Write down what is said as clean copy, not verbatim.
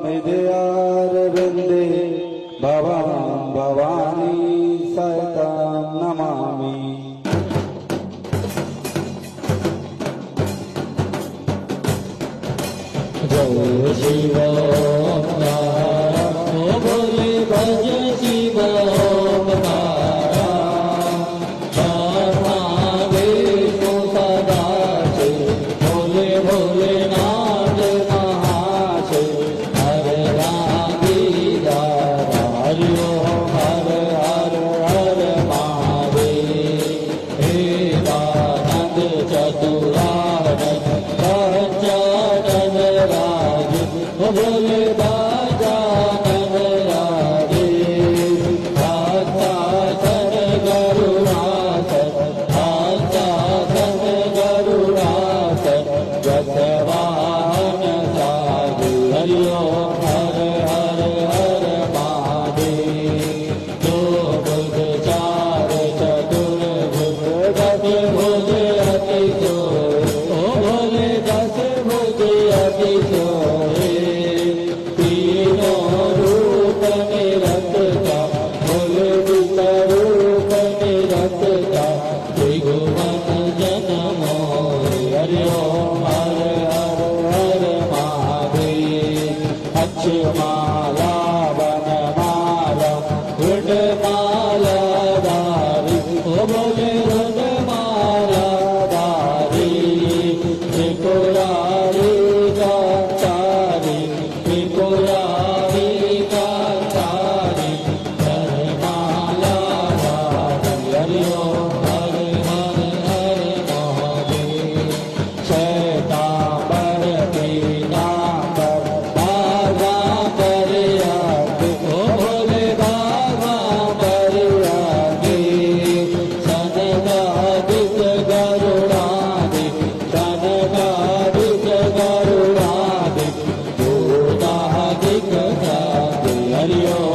मिदयार वृंदे भवां भवानी सहितां नमामि। जय शिव बोले भज शिव बोले बाजानन राजे आशासन गरुड़ासन आशासन गरुड़ासन जसवाहन साधु हरि ओम हर हर हर महादेव। दो भुज चार चतुर्भुज दस भुज अति सोय ओ भोले दस भुज अति सोय। हरि ओम हर हर हर महादेव। अक्षमाला वनमाला रुद्रमाला धारी ओ बोले रुद्रमाला धारी त्रिपुरारी कांतारी त्रिपुरारी कांतारी वनमाला धारी। हरि ओम हरि ओम।